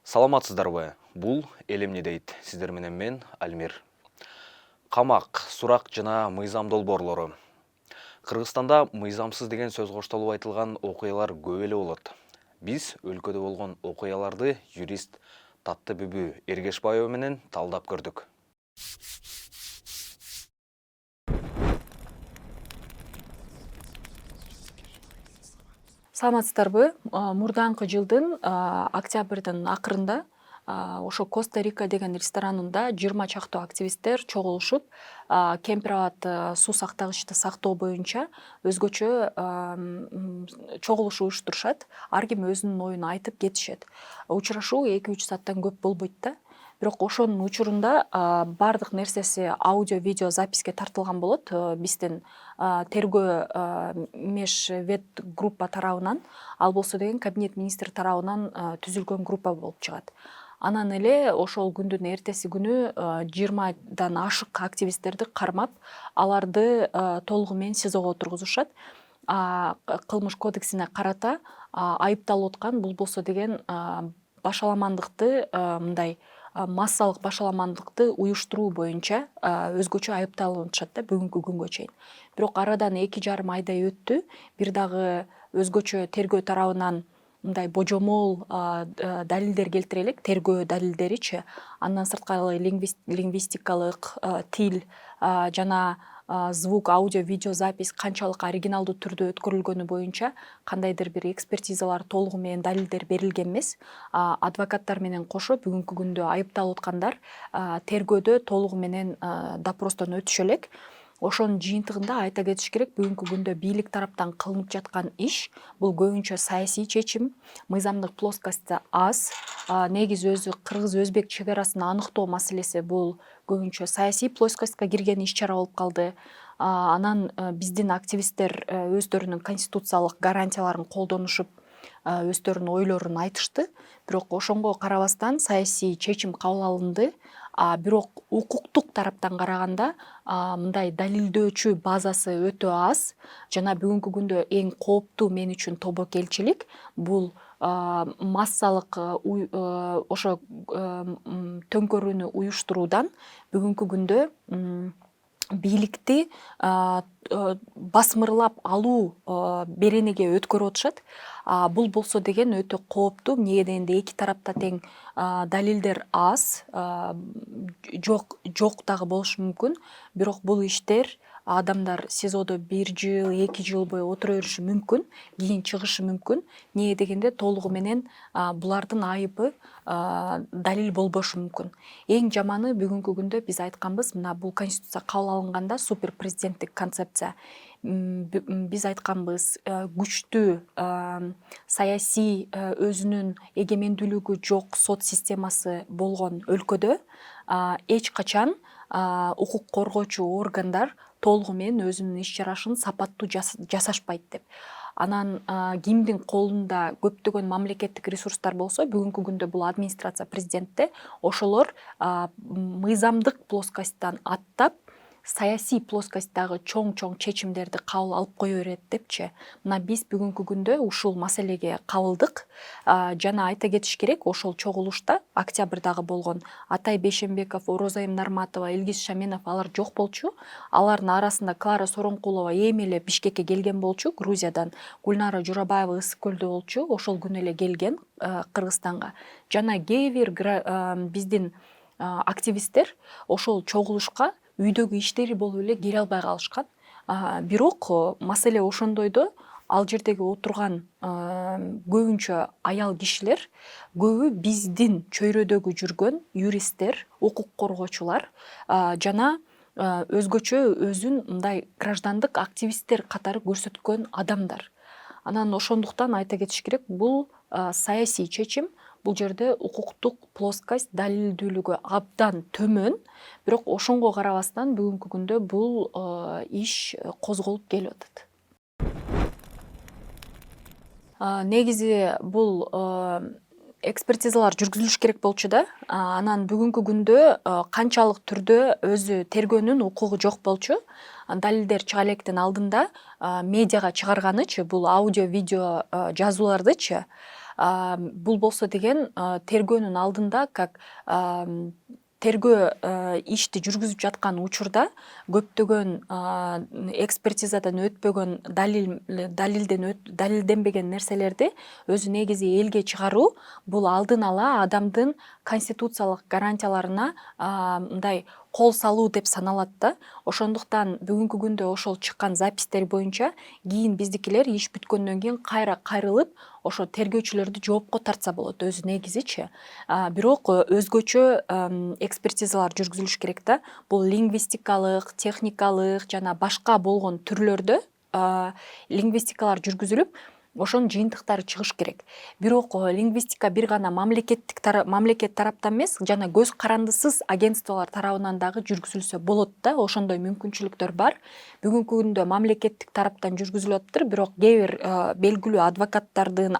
Саламатсыздарбы? Бул «Эл эмне дейт?» Сиздер менен мен Альмир. Камак, сурак жана мыйзам долбоорлору. Кыргызстанда мыйзамсыз деген сөз коштолуп айтылган окуялар көп эле болот. Биз өлкөдө болгон окуяларды юрист Таттыбүбү Эргешбаева менен талдап көрдүк. Саламатсыздарбы? Мурдаңкы жылдын октябрдын акырында ошо Коста-Рика деген ресторанында 20 чактуу активисттер чогулушуп, кемпир абад суу сактагычты сактоо боюнча өзгөчө чогулуш уюштурушат. Ар ким өзүнүн оюн айтып кетишет. Учурашуу 2-3 сааттан көп болбойт да. Бирок ошонун учурунда бардык нерсеси аудио, видео записке тартылган болот. Биздин тергөө межвед группа тарабынан, ал болсо деген кабинет министри тарабынан түзүлгөн группа болуп чыгат. Анан эле ошол күндүн эртеси күнү 20дан ашык активисттерди кармап, аларды толугу менен СИЗОго отургузушат. Кылмыш кодексине карата айыпталып аткан бул болсо деген башаламандыкты, мындай массалык башаламандыкты уюштуруу боюнча өзгөчө айыпталышат да бүгүнкү күнгө чейин. Бирок арадан 2,5 айдай өттү. Бир дагы өзгөчө тергөө тарабынан мындай божомол далилдер келтире элек, тергөө далилдеричи. Андан сырткары лингвистикалык, тил жана звук, аудио, видео запись канчалык оригиналдуу түрдө өткөрүлгөнү боюнча кандайдыр бир экспертизалар толугу менен далилдер берилген эмес. Адвокаттар менен кошо бүгүнкү күндө айыпталып аткандар тергөөдө толугу менен допростон өтүшө элек. Ошонун жыйынтыгында айта кетиш керек, бүгүнкү күндө бийлик тараптан кылынып жаткан иш бул көбүнчө саясий чечим, мыйзамдык плоскостьта аз. Негизи өзү кыргыз-өзбек чек арасын аныктоо маселеси бул көбүнчө саясий плоскостька кирген иш-чара болуп калды. Анан биздин активисттер өздөрүнүн конституциялык гарантияларын колдонушуп, өздөрүнүн ойлорун айтышты. Бирок ошонго карабастан саясий чечим кабыл алынды. Бирок укуктук тараптан караганда мындай далилдөөчү базасы өтө аз. Жана бүгүнкү күндө эң кооптуу мен үчүн тобокелчилик бул массалык ошо төңкөрүүнү уюштуруудан бүгүнкү күндө бийликти басмырлап алуу беренеге өткөрүп атышат. Бул болсо деген өтө кооптуу. Эмнеге дегенде эки тарапта тең далилдер аз, жок дагы болушу мүмкүн. Бирок бул иштер адамдар СИЗОдо 1 жыл, 2 жыл бою отура бериши мүмкүн, кийин чыгышы мүмкүн. Эмнеге дегенде толугу менен булардын айыбы далил болбошу мүмкүн. Эң жаманы бүгүнкү күндө биз айтканбыз, мына бул конституция кабыл алынганда супер президенттик концепция. Биз айтканбыз, күчтүү саясий өзүнүн эгемендүүлүгү жок сот системасы болгон өлкөдө эч качан укук коргоочу органдар толугу менен өзүнүн иш-чарашын сапаттуу жасашпайт деп. Анан кимдин колунда көптөгөн мамлекеттик ресурстар болсо, бүгүнкү күндө бул администрация президентте, ошолор мыйзамдык плоскосттан аттап, саясий плоскосттагы чоң чечимдерди кабыл алып кое берет депчи. Мына биз бүгүнкү күндө ушул маселеге кабылдык. Жана айта кетиш керек, ошол чогулушта октябрдагы болгон Атай Бейшембеков, Орозайым Нарматова, Илгиз Шаменов алар жок болчу. Алардын арасында Клара Соронкулова эми эле Бишкекке келген болчу, Грузиядан. Гүлнара Журабаева Ысык көлдө болчу, ошол күнү эле келген Кыргызстанга. Жана кээ бир биздин активисттер ошол чогулушка үйдөгү иштери болуп эле келе албай калышкан. Бирок маселе ошондойдо, ал жердеги отурган көбүнчө аял кишилер, көбү биздин чөйрөдөгү жүргөн юристтер, укук коргоочулар жана өзгөчө өзүн мындай граждандык активисттер катары көрсөткөн адамдар. Анан ошондуктан айта кетиш керек, бул саясий чечим. Бул жерде укуктук плоскость, далилдүүлүгү абдан төмөн. Бирок ошонго карабастан бүгүнкү күндө бул иш козголуп келип атат. Негизи бул экспертизалар жүргүзүлүш керек болчу да. Анан бүгүнкү күндө канчалык түрдө өзү тергөөнүн укугу жок болчу. Далилдер чыга электин алдында медиага чыгарганычы, бул аудио, видео жазуулардычы Бул болсо деген тергөөнүн алдында как тергөө ишти жүргүзүп жаткан учурда көптөгөн экспертизадан өтпөгөн далилденбеген нерселерди өзү негизи элге чыгаруу бул алдын ала адамдын конституциялык гарантияларына мындай кол салуу деп саналат да. Ошондуктан бүгүнкү күндө ошол чыккан запистер боюнча кийин биздикилер иш бүткөндөн кийин кайра кайрылып ошо тергөөчүлөрдү жоопко тартса болот өзү негизичи. Бирок өзгөчө экспертизалар жүргүзүлүш керек да. Бул лингвистикалык, техникалык жана башка болгон түрлөрдө лингвистикалар жүргүзүлүп, ошонун жыйынтыктары чыгыш керек. Бирок лингвистика бир гана мамлекет тараптан эмес, жана көз карандысыз агентстволор тарабынан дагы жүргүзүлсө болот да, ошондой мүмкүнчүлүктөр бар. Бүгүнкү күндө мамлекеттик тараптан жүргүзүлүп атыптыр, бирок кээ бир белгилүү адвокаттардын,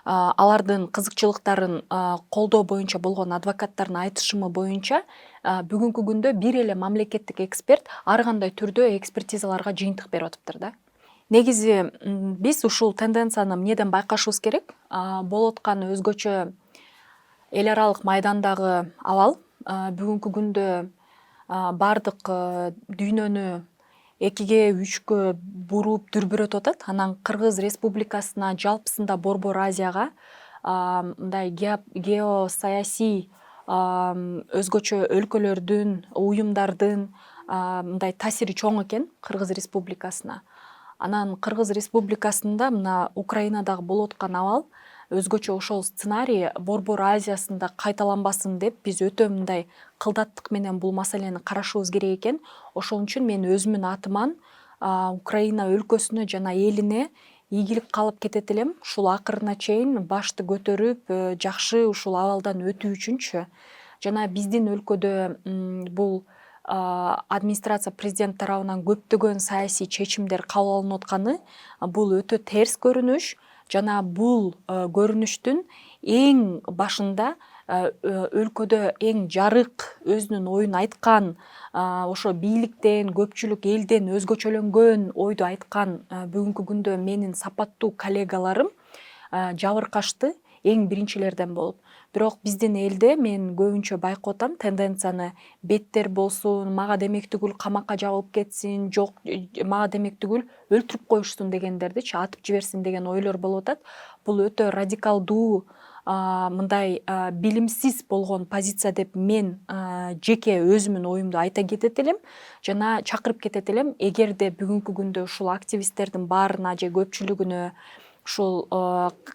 алардын кызыкчылыктарын колдоо боюнча болгон адвокаттардын айтышымы боюнча бүгүнкү күндө бир эле мамлекеттик эксперт ар кандай түрдө экспертизаларга жыйынтык берип атыптыр да. Негизи биз ушул тенденцияны эмнеден байкашыбыз керек? Болуп аткан өзгөчө эл аралык майдандагы абал бүгүнкү күндө бардык дүйнөнү экиге, үчкө буруп дүрбүрөтүп атат. Анан Кыргыз Республикасына, жалпысында Борбор Азияга мындай геосаясий өзгөчө өлкөлөрдүн, уюмдардын мындай таасири чоң экен Кыргыз Республикасына. Анан Кыргыз Республикасында мына Украинадагы болуп аткан абал өзгөчө ошол сценарий Борбор Азиясында кайталанбасын деп биз өтө мындай кылдаттык менен бул маселени карашыбыз керек экен. Ошон үчүн мен өзүмдүн атыман Украина өлкөсүнө жана элине ийгилик каалап кетет элем. Ушул акырына чейин башты көтөрүп, жакшы ушул абалдан өтүү үчүнчү. Жана биздин өлкөдө бул администрация президент тарабынан көптөгөн саясий чечимдер кабыл алынып атканы бул өтө терс көрүнүш. Жана бул көрүнүштүн эң башында өлкөдө эң жарык өзүнүн оюн айткан, ошо бийликтен, көпчүлүк элден өзгөчөлөнгөн ойду айткан бүгүнкү күндө менин сапаттуу коллегаларым жабыркашты эң биринчилерден болуп. Бирок биздин элде мен көбүнчө байкап атам тенденцияны беттер болсун, мага демек түгүл камакка жабылып кетсин, жок мага демек түгүл өлтүрүп коюшсун дегендердичи, атып жиберсин деген ойлор болуп атат. Бул өтө радикалдуу мындай билимсиз болгон позиция деп мен жеке өзүмдүн оюмду айта кетет элем жана чакырып кетет элем. Эгерде бүгүнкү күндө ушул активисттердин баарына же көпчүлүгүнө ушул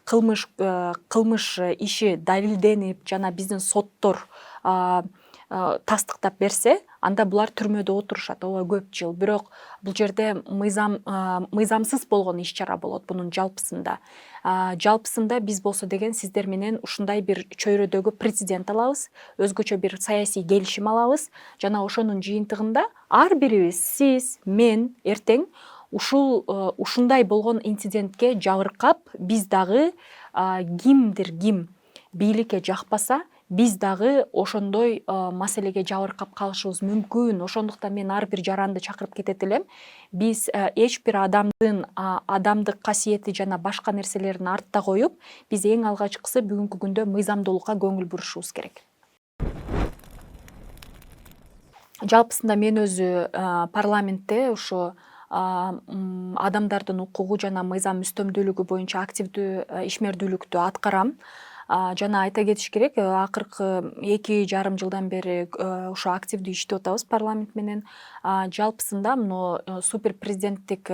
кылмыш иши далилденип жана биздин соттор тастыктап берсе, анда булар түрмөдө отурушат ооба көп жыл. Бирок бул жерде мыйзамсыз болгон иш-чара болот бунун жалпысында. Жалпысында биз болсо деген сиздер менен ушундай бир чөйрөдөгү прецедент алабыз, өзгөчө бир саясий келишим алабыз жана ошонун жыйынтыгында ар бирибиз, сиз, мен эртең ушундай болгон инцидентке жабыркап, биз дагы кимдир ким бийликке жакпаса, биз дагы ошондой маселеге жабыркап калышыбыз мүмкүн. Ошондуктан мен ар бир жаранды чакырып кетет элем. Биз эч бир адамдын адамдык касиети жана башка нерселерин артта коюп, биз эң алгачкысы бүгүнкү күндө мыйзамдуулукка көңүл бурушубуз керек. Жалпысында мен өзү парламентте ошо адамдардын укугу жана мыйзам үстөмдүүлүгү боюнча активдүү ишмердүүлүктү аткарам. Жана айта кетиш керек, акыркы 2,5 жылдан бери ошо активдүү иштеп атабыз парламент менен. Жалпысында мына супер президенттик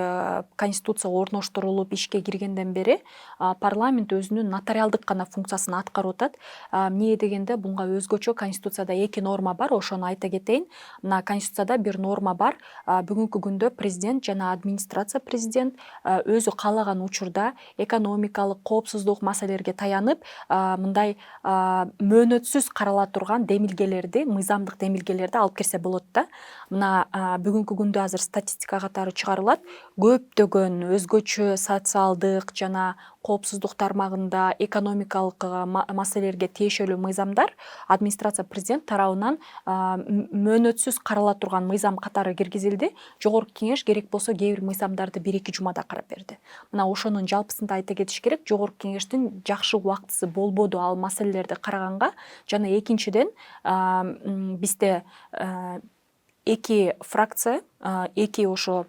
конституция орноштурулуп ишке киргенден бери парламент өзүнүн нотариалдык гана функциясын аткарып атат. Эмне дегенде буга өзгөчө конституцияда 2 норма бар, ошону айта кетейин. Мына конституцияда бир норма бар. Бүгүнкү күндө президент жана администрация президент өзү каалаган учурда экономикалык, коопсуздук маселелерге таянып мындай мөөнөтсүз карала турган демилгелерди, мыйзамдык демилгелерди алып кирсе болот да. Мына бүгүнкү күндө азыр статистика катары чыгарылат. Көптөгөн өзгөчө социалдык жана коопсуздук тармагында экономикалык маселелерге тиешелүү мыйзамдар администрация президент тарабынан мөөнөтсүз карала турган мыйзам катары киргизилди. Жогорку кеңеш керек болсо кээ бир мыйзамдарды 1-2 жумада карап берди. Мына ошонун жалпысында айта кетиш керек, жогорку кеңештин жакшы убактысы болбоду ал маселелерди караганга. Жана экинчиден бизде эки фракция, эки ошо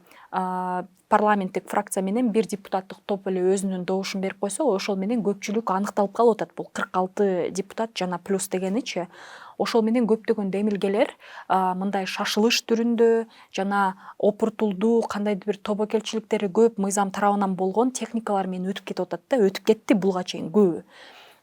парламенттик фракция менен бир депутаттык топ эле өзүнүн добушун берип койсо, ошол менен көпчүлүк аныкталып калып атат. Бул 46 депутат жана плюс дегеничи. Ошол менен көптөгөн демилгелер мындай шашылыш түрүндө жана опуртулдуу кандайдыр бир тобокелчиликтери көп мыйзам тарабынан болгон техникалар менен өтүп кетип атат да, өтүп кетти буга чейин көбү.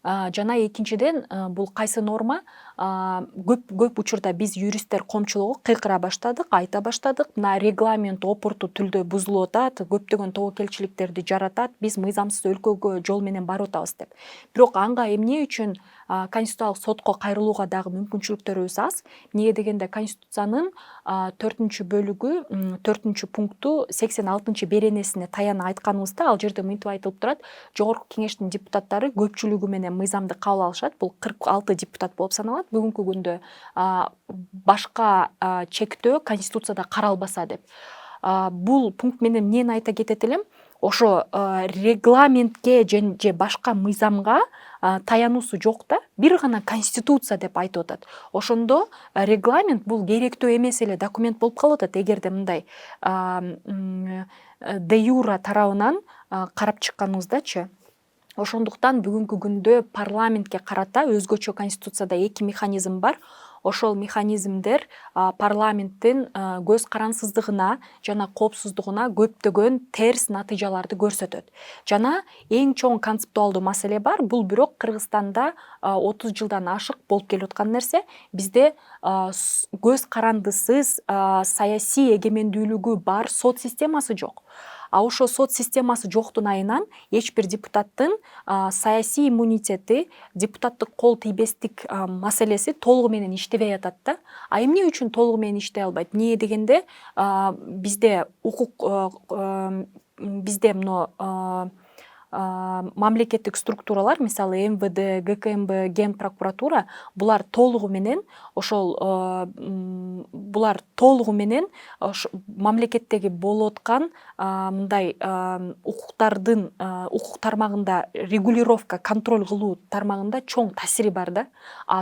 Жана экинчиден бул кайсы норма көп учурда биз юристтер коомчулугу кыйкыра баштадык, айта баштадык. Мына регламент опурту түрдө бузулуп атат, көптөгөн тобокелчиликтерди жаратат, биз мыйзамсыз өлкөгө жол менен барып атабыз деп. Бирок анга эмне үчүн Конституциялык сотко кайрылууга дагы мүмкүнчүлүктөрүбүз аз. Эмнеге дегенде Конституциянын 4-бөлүгү 4-пункту 86 беренесине таяна айтканыбызда ал жерде мынтип айтылып турат: жогорку кеңештин депутаттары көпчүлүгү менен мыйзамды кабыл алышат. Бул 46 депутат болуп саналат. Бүгүнкү күндө башка чектөө Конституцияда каралбаса деп. Бул пункт менен эмнени айта кетет элем? Ошо регламентке же башка мыйзамга таянуусу жок да, бир гана Конституция деп айтып атат. Ошондо регламент бул керектүү эмес эле документ болуп калып атат, эгерде мындай де юра тарабынан карап чыкканыбыздачы. Ошондуктан бүгүнкү күндө парламентке карата өзгөчө Конституцияда 2 механизм бар. Ошол механизмдер парламенттин көз карансыздыгына жана коопсуздугуна көптөгөн терс натыйжаларды көрсөтөт. Жана эң чоң концептуалдуу маселе бар. Бул бирок Кыргызстанда 30 жылдан ашык болуп келип аткан нерсе. Бизде көз карандысыз саясий эгемендүүлүгү бар сот системасы жок. Ошо сот системасы жоктун айынан эч бир депутаттын саясий иммунитети, депутаттык кол тийбестик маселеси толугу менен иштебей атат да. Эмне үчүн толугу менен иштей албайт? Эмне дегенде бизде бизде мамлекеттик структуралар, мисалы МВД, ГКМБ, Ген прокуратура, булар толугу менен мамлекеттеги болуп аткан мындай укук тармагында регулировка, контроль кылуу тармагында чоң таасири бар да.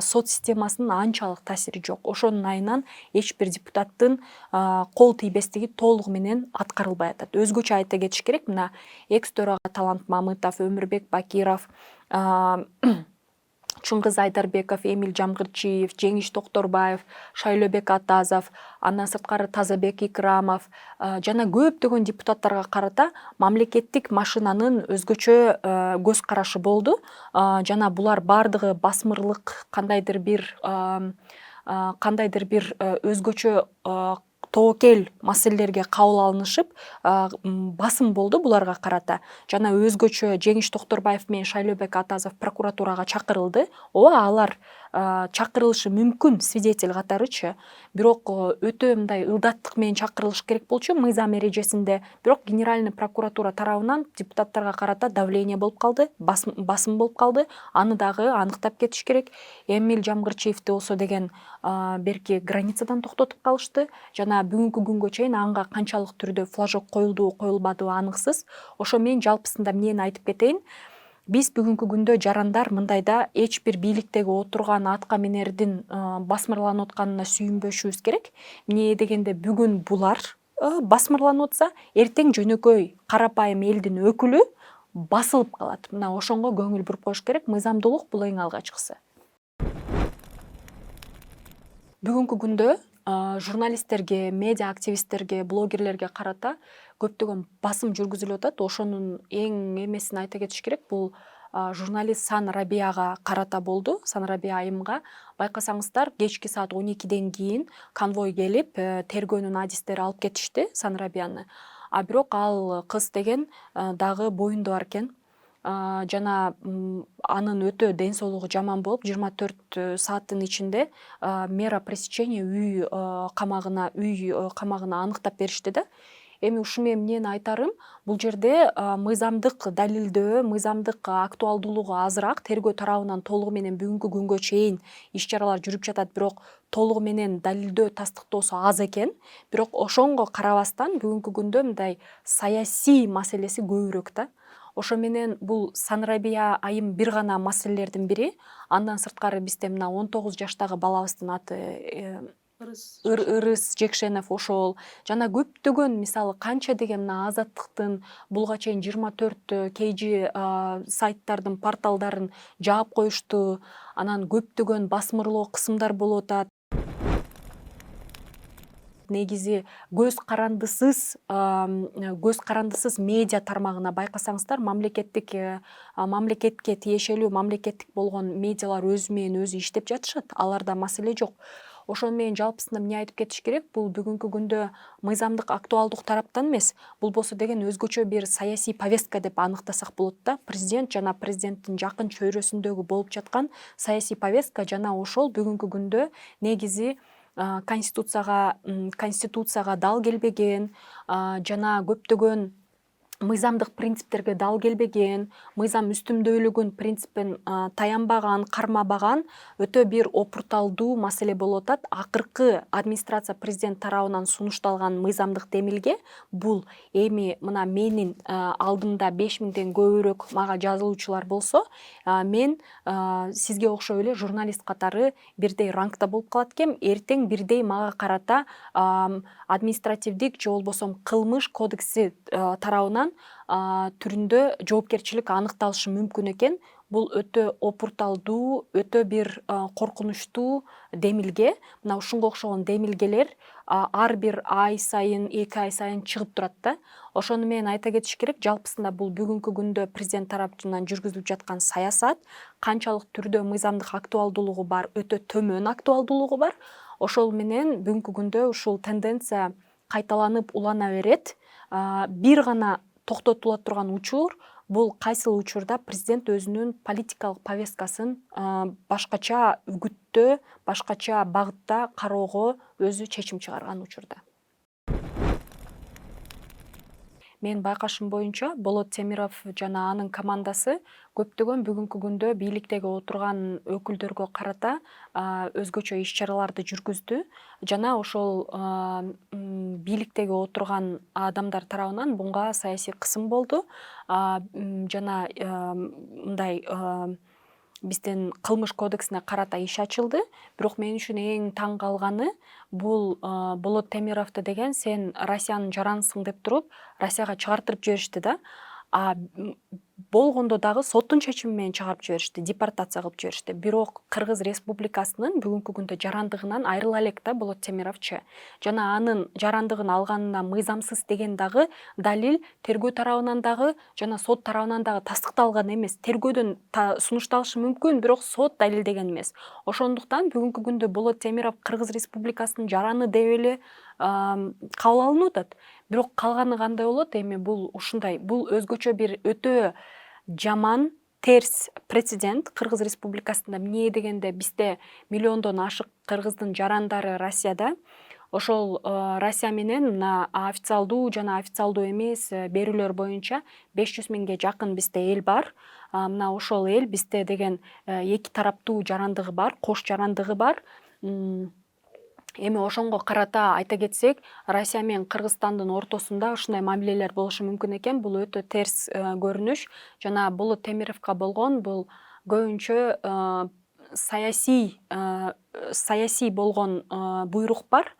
Сот системасынын анчалык таасири жок. Ошонун айынан эч бир депутаттын кол тийбестиги толугу менен аткарылбай атат. Өзгөчө айта кетиш керек, мына экс-төрага Талант Мамытов, Өмүрбек Бакиров, Чыңгыз Айдарбеков, Эмиль Жамгырчиев, Жеңиш Токторбаев, Шайлообек Атазов, андан сырткары Тазабек Икрамов жана көптөгөн депутаттарга карата мамлекеттик машинанын өзгөчө көз карашы болду. Жана булар бардыгы басмырлык кандайдыр бир өзгөчө тобокел маселелерге кабыл алынышып, басым болду буларга карата. Жана өзгөчө Жеңиш Токторбаев менен Шайлообек Атазов прокуратурага чакырылды. Ооба, алар чакырылышы мүмкүн свидетель катарычы. Бирок өтө мындай ылдаттык менен чакырылыш керек болчу мыйзам эрежесинде. Бирок Генеральный прокуратура тарабынан депутаттарга карата давление болуп калды, басым болуп калды. Аны дагы аныктап кетиш керек. Эмиль Жамгырчиевди болсо деген берки границадан токтотуп калышты. Жана бүгүнкү күнгө чейин анга канчалык түрдө флажок коюлду, коюлбадыбы аныксыз. Ошо менен жалпысында эмнени айтып кетейин? Биз бүгүнкү күндө жарандар мындайда эч бир бийликтеги отурган атка минердин басмырланып атканына сүйүнбөшүбүз керек. Эмне дегенде бүгүн булар басмырланып атса, эртең жөнөкөй карапайым элдин өкүлү басылып калат. Мына ошонго көңүл буруп коюш керек. Мыйзамдуулук бул эң алгачкысы. Бүгүнкү күндө журналисттерге, медиа активисттерге, блогерлерге карата көптөгөн басым жүргүзүлүп атат. Ошонун эң эмесин айта кетиш керек. Бул журналист Санрабияга карата болду. Санрабия айымга. Байкасаңыздар, кечки саат 12ден кийин конвой келип, тергөөнүн адистери алып кетишти Санрабияны. Бирок ал кыз деген дагы боюнда бар экен. жана анын өтө ден соолугу жаман болуп 24 сааттын ичинде мера пресечения үй камагына аныктап беришти да. Эми ушуну эмнени айтарым, бул жерде мыйзамдык далилдөө, мыйзамдык актуалдуулугу азыраак, тергөө тарабынан толугу менен бүгүнкү күнгө чейин иш-чаралар жүрүп жатат, бирок толугу менен далилдөө, тастыктоосу аз экен. Бирок ошонго карабастан бүгүнкү күндө мындай саясий маселеси көбүрөөк да. Ошо менен бул Санрабия айым бир гана маселелердин бири. Андан сырткары бизде мына 19 жаштагы балабыздын аты Ырыс Жекшенов ошол, жана көптөгөн мисалы канча деген мына Азаттыктын булга чейин 24 KG сайттардын, порталдарын жаап коюшту, анан көптөгөн басмырлоо кысымдар болуп атат. Негизи көз карандысыз медиа тармагына байкасаңыздар, мамлекетке тиешелүү, мамлекеттик болгон медиалар өзү менен өзү иштеп жатышат, аларда маселе жок. Ошону менен жалпысында эмне айтып кетиш керек, бул бүгүнкү күндө мыйзамдык актуалдук тараптан эмес, бул болсо деген өзгөчө бир саясий повестка деп аныктасак болот да. Президент жана президенттин жакын чөйрөсүндөгү болуп жаткан саясий повестка, жана ошол бүгүнкү күндө негизи конституцияга дал келбеген, жана көптөгөн мыйзамдык принциптерге дал келбеген, мыйзам үстүмдүүлүгүн принципин таянбаган, кармабаган өтө бир опурталдуу маселе болуп атат. Акыркы администрация президент тарабынан сунушталган мыйзамдык демилге бул эми мына менин алдымда 5000ден көбүрөөк мага жазылуучулар болсо, мен сизге окшоп эле журналист катары бирдей рангда болуп калат экем. Эртең бирдей мага карата административдик же болбосо кылмыш кодекси тарабынан түрүндө жоопкерчилик аныкталышы мүмкүн экен. Бул өтө опурталдуу, өтө бир коркунучтуу демилге. Мына ушунга окшогон демилгелер ар бир ай сайын, 2 ай сайын чыгып турат да. Ошону менен айта кетиш керек, жалпысында бул бүгүнкү күндө президент тарабынан жүргүзүлүп жаткан саясат канчалык түрдө мыйзамдык актуалдуулугу бар, өтө төмөн актуалдуулугу бар. Ошол менен бүгүнкү күндө ушул тенденция кайталанып улана берет. Бир гана токтотула турган учур, бул кайсыл учурда президент өзүнүн политикалык повесткасын башкача үгүттө, башкача багытта кароого өзү чечим чыгарган учурда. Менин байкашым боюнча Болот Темиров жана анын командасы көптөгөн бүгүнкү күндө бийликтеги отурган өкүлдөргө карата өзгөчө иш-чараларды жүргүздү, жана ошол бийликтеги отурган адамдар тарабынан буга саясий кысым болду, жана мындай биздин кылмыш кодексине карата иш ачылды. Бирок мен үчүн эң таң калганы бул Болот Темировду деген сен Россиянын жаранысың деп туруп, Россияга чыгартырып жиберишти да. Болгондо дагы соттун чечими менен чыгарып жиберишти, депортация кылып жиберишти. Бирок Кыргыз Республикасынын бүгүнкү күндө жарандыгынан айрыла элек да Болот Темировчу. Жана анын жарандыгын алганына мыйзамсыз деген дагы далил тергөө тарабынан дагы жана сот тарабынан дагы тастыкталган эмес. Тергөөдөн сунушталышы мүмкүн, бирок сот далилдеген эмес. Ошондуктан бүгүнкү күндө Болот Темиров Кыргыз Республикасынын жараны деп эле кабыл алынып атат. Бирок калганы кандай болот? Эми бул ушундай, бул өзгөчө бир өтө жаман, терс прецедент Кыргыз Республикасында. Эмне дегенде бизде миллиондон ашык кыргыздын жарандары Россияда. Ошол Россия менен мына официалдуу жана официалдуу эмес берүүлөр боюнча 500 миңге жакын бизде эл бар. Мына ошол эл бизде деген эки тараптуу жарандыгы бар, кош жарандыгы бар. Эми ошонго карата айта кетсек, Россия менен Кыргызстандын ортосунда ушундай мамилелер болушу мүмкүн экен. Бул өтө терс көрүнүш. Жана Болот Темировго болгон бул көбүнчө саясий болгон буйрук бар.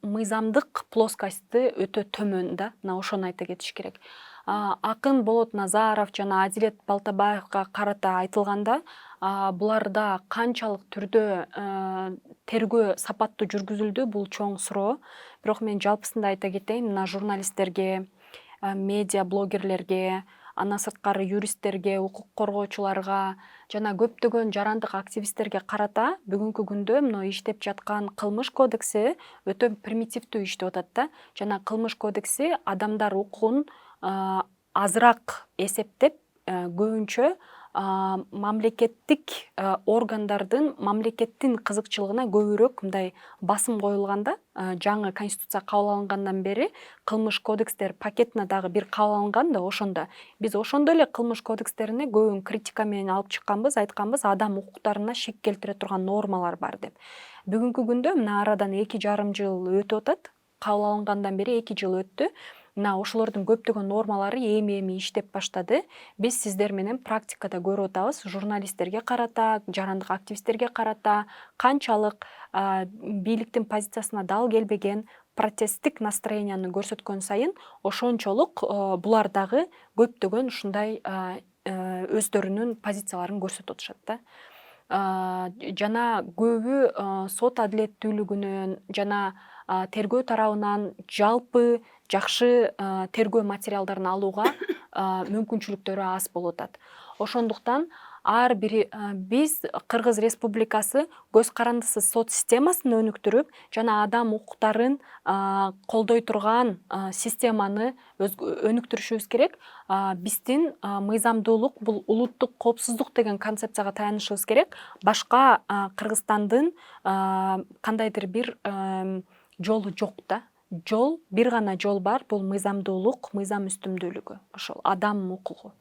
Мыйзамдык плоскости өтө төмөн да. Мына ошону айта кетиш керек. Акын Болот Назаров жана Адилет Балтабаевга карата айтылганда, буларда канчалык түрдө тергөө сапаттуу жүргүзүлдү, бул чоң суроо. Бирок мен жалпысында айта кетейин, мына журналисттерге, медиа блогерлерге, андан сырткары юристтерге, укук коргоочуларга жана көптөгөн жарандык активисттерге карата бүгүнкү күндө мына иштеп жаткан кылмыш кодекси өтө примитивдүү иштеп атат да. Жана кылмыш кодекси адамдар укугун азыраак эсептеп, көбүнчө мамлекеттик органдардын мамлекеттин кызыкчылыгына көбүрөөк мындай басым коюлганда, жаңы конституция кабыл алынгандан бери кылмыш кодекстер пакетине дагы бир кабыл алынган да, ошондо биз ошондо эле кылмыш кодекстерине көбүн критика менен алып чыкканбыз, айтканбыз адам укуктарына шек келтире турган нормалар бар деп. Бүгүнкү күндө мына арадан 2,5 жыл өтүп атат, кабыл алынгандан бери 2 жыл өттү. Мына ошолордун көптөгөн нормалары эми иштеп баштады. Биз сиздер менен практикада көрүп атабыз, журналисттерге карата, жарандык активисттерге карата канчалык бийликтин позициясына дал келбеген протесттик настроенияны көрсөткөн сайын ошончолук булар дагы көптөгөн ушундай өздөрүнүн позицияларын көрсөтүп атышат да. Жана көбү сот адилеттүүлүгүнөн жана тергөө тарабынан жалпы жакшы тергөө материалдарын алууга мүмкүнчүлүктөрү аз болуп атат. Ошондуктан ар бир биз Кыргыз Республикасы көз карандысыз сот системасын өнүктүрүп жана адам укуктарын колдой турган системаны өнүктүрүшүбүз керек. Биздин мыйзамдуулук бул улуттук коопсуздук деген концепцияга таянышыбыз керек. Башка Кыргызстандын кандайдыр бир жолу жок да. Бир гана жол бар, бул мыйзамдуулук, мыйзам үстүмдүүлүгү, ошол адам укугу.